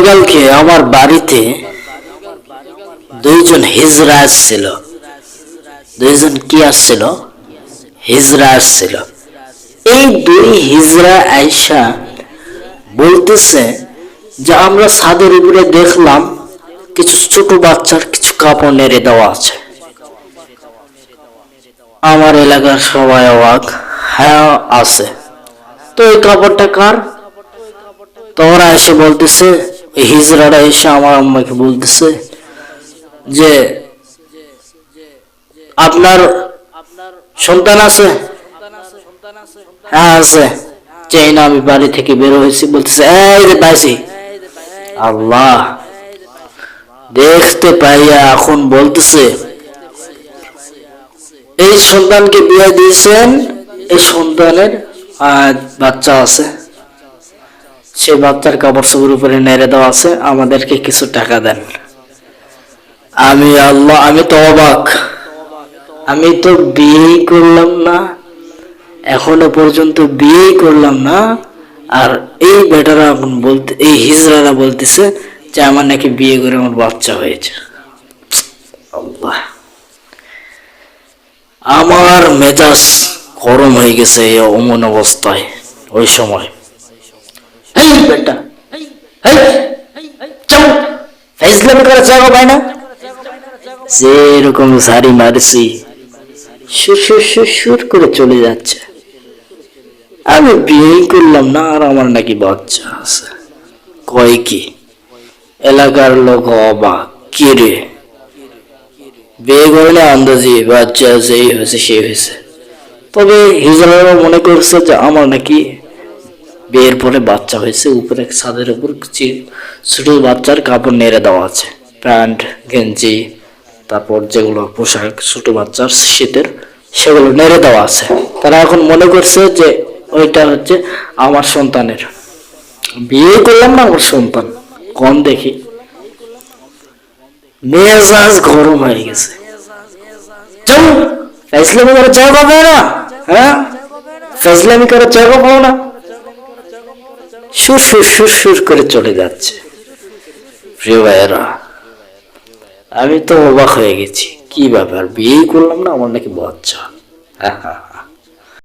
গতকালকে আমার বাড়িতে দুইজন হিজড়া আসছিল। দুইজন কি আসছিল? হিজড়া আসছিল। এই দুই হিজড়া আইসা বলতেছে যে আমরা ছাদের উপরে দেখলাম কিছু ছোট বাচ্চার কিছু কাপড় নেড়ে দেওয়া আছে। আমার এলাকার সবাই অবাক। হ্যাঁ আছে। তো এই কাপড়টা কার? তো ওরা এসে বলতেছে, ওই হিজড়ারা এসে আমার আম্মাকে বলতেছে যে আপনার সন্তান আছে? হ্যাঁ আছে। চাই না, আমি বাড়ি থেকে বের হয়েছি। বলতেছে এই যে পাইছি। আল্লাহ, দেখতে পাইয়া এখন বলতেছে এই সন্তানকে বিয়ে দিয়েছেন, এই সন্তানের বাচ্চা আছে, সে বাচ্চার কাপড় চোপড় উপরে নেড়ে দেওয়া আছে, আমাদেরকে কিছু টাকা দেন। আমি তো অবাক। আমি তো বিয়েই করলাম না, এখনো পর্যন্ত বিয়েই করলাম না, আর এই বেটারা এখন বলতে, এই হিজড়ারা বলতেছে যে আমার নাকি বিয়ে করে আমার বাচ্চা হয়েছে। আল্লাহ, আমার মেজাজ গরম হয়ে গেছে এই অমন অবস্থায়। ওই সময় এই বেটা ফাইজলামি করার জায়গা পায় না, যেরকম ঝাড়ি মারছি সুর করে চলে যাচ্ছে। আমি বিয়েই করলাম না আর আমার নাকি বাচ্চা আছে। কয় কি? এলাকার লোক অবাক। কি রে, বিয়ে করলে আন্দাজি বাচ্চা আছে, এই হয়েছে সেই হয়েছে। তবে হিজড়ারা মনে করছে যে আমার নাকি বিয়ের পরে বাচ্চা হয়েছে, উপরে ছাদের উপর ছোট বাচ্চার কাপড় নেড়ে দেওয়া আছে, প্যান্ট গেঞ্জি, তারপর যেগুলো পোশাক ছোট বাচ্চার শীতের, সেগুলো নেড়ে দেওয়া আছে। তারা এখন মনে করছে যে ওইটা হচ্ছে আমার সন্তানের। বিয়ে করলাম না, আমার সন্তান। কম দেখি মেজাজ গরম হয়ে গেছে। ফাইজলামি করার জায়গা পাও না? হ্যাঁ, ফাইজলামি করার জায়গা পাও না? সুর সুর সুর সুর করে চলে যাচ্ছে। প্রিয় ভাইয়েরা, আমি তো অবাক হয়ে গেছি। কি ব্যাপার, বিয়েই করলাম না, আমার নাকি বাচ্চা। হ্যাঁ হ্যাঁ।